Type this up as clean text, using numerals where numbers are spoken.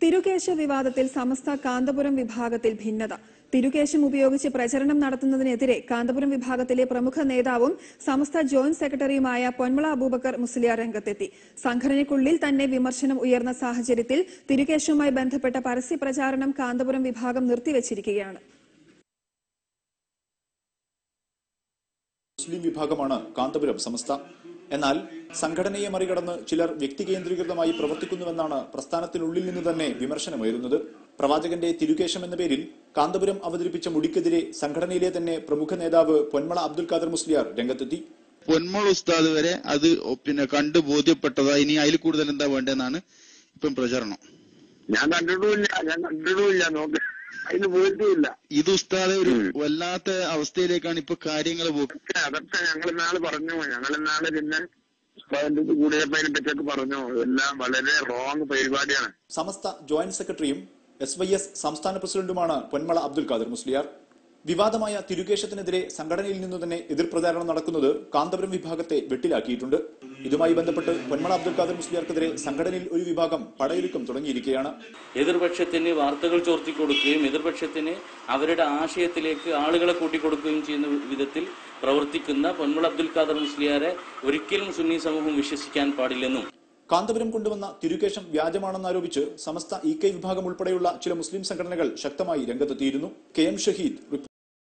തിരുകേശ വിവാദത്തിൽ സമസ്ത കാന്തപുരം വിഭാഗത്തിൽ ഭിന്നത. തിരുകേശം ഉപയോഗിച്ച് പ്രചരണം നടത്തുന്നതിനെതിരെ കാന്തപുരം വിഭാഗത്തിലെ പ്രമുഖ നേതാവും സമസ്ത ജോയിന്റ് സെക്രട്ടറിയുമായ പൊന്മള അബൂബക്കർ മുസ്ലിയാർ രംഗത്തെത്തി. സംഘടനയ്ക്കുള്ളിൽ തന്നെ വിമർശനം ഉയർന്ന സാഹചര്യത്തിൽ തിരുകേശവുമായി ബന്ധപ്പെട്ട പരസ്യ പ്രചാരണം കാന്തപുരം വിഭാഗം നിർത്തിവച്ചിരിക്കുകയാണ്. മുസ്ലിം വിഭാഗമാണ് കാന്തപുരം സമസ്ത. എന്നാൽ സംഘടനയെ മറികടന്ന് ചിലർ വ്യക്തികേന്ദ്രീകൃതമായി പ്രവർത്തിക്കുന്നുവെന്നാണ് പ്രസ്ഥാനത്തിനുള്ളിൽ നിന്ന് തന്നെ വിമർശനമുയരുന്നത്. പ്രവാചകന്റെ തിരുകേശം എന്ന പേരിൽ കാന്തപുരം അവതരിപ്പിച്ച മുടിക്കെതിരെ സംഘടനയിലെ തന്നെ പ്രമുഖ നേതാവ് പൊന്മള അബ്ദുൽ ഖാദർ മുസ്ലിയാർ രംഗത്തെത്തി. പൊന്മള ഉസ്താദ് വരെ അത് കണ്ടു ബോധ്യപ്പെട്ടതാ. ഇനി അതിൽ കൂടുതൽ എന്താ വേണ്ടതെന്നാണ് ഇപ്പം പ്രചരണം. ഞാൻ കണ്ടിട്ടുമില്ല നോക്ക് അതിന് പോയിട്ടുമില്ല. ഇത് ഉസ്താദ് ഒരു വല്ലാത്ത അവസ്ഥയിലേക്കാണ് ഇപ്പൊ കാര്യങ്ങൾ പോകുന്നത്. അതൊക്കെ ഞങ്ങൾ ഇന്നാള് പറഞ്ഞു. പിന്നെ കൂടിയപ്പോ അതിനെ പറ്റിയൊക്കെ പറഞ്ഞു. എല്ലാം വളരെ റോങ് പരിപാടിയാണ്. സമസ്ത ജോയിന്റ് സെക്രട്ടറിയും SYS സംസ്ഥാന പ്രസിഡന്റുമാണ് പൊന്മള അബ്ദുൽ ഖാദർ മുസ്ലിയാർ. വിവാദമായ തിരുകേശത്തിനെതിരെ സംഘടനയിൽ നിന്ന് തന്നെ എതിർപ്രചാരണം നടക്കുന്നത് കാന്തപുരം വിഭാഗത്തെ വെട്ടിലാക്കിയിട്ടുണ്ട്. ഇതുമായി ബന്ധപ്പെട്ട് പൊന്മള അബ്ദുൽ ഖാദർ മുസ്ലിയാർക്കെതിരെ സംഘടനയിൽ ഒരു വിഭാഗം പടയൊരുക്കം തുടങ്ങിയിരിക്കുകയാണ്. എതിർപക്ഷത്തിന് വാർത്തകൾ ചോർത്തിക്കൊടുക്കുകയും എതിർപക്ഷത്തിന് അവരുടെ ആശയത്തിലേക്ക് ആളുകളെ കൂട്ടിക്കൊടുക്കുകയും ചെയ്യുന്ന വിധത്തിൽ പ്രവർത്തിക്കുന്ന പൊന്മള അബ്ദുൽ ഖാദർ മുസ്ലിയാരെ ഒരിക്കലും സുന്നി സമൂഹം വിശ്വസിക്കാൻ പാടില്ലെന്നും കാന്തപുരം കൊണ്ടുവന്ന തിരുകേശം വ്യാജമാണെന്നാരോപിച്ച് സമസ്ത EK വിഭാഗം ഉൾപ്പെടെയുള്ള ചില മുസ്ലിം സംഘടനകൾ ശക്തമായി രംഗത്തെത്തിയിരുന്നു. KM ഷഹീദ്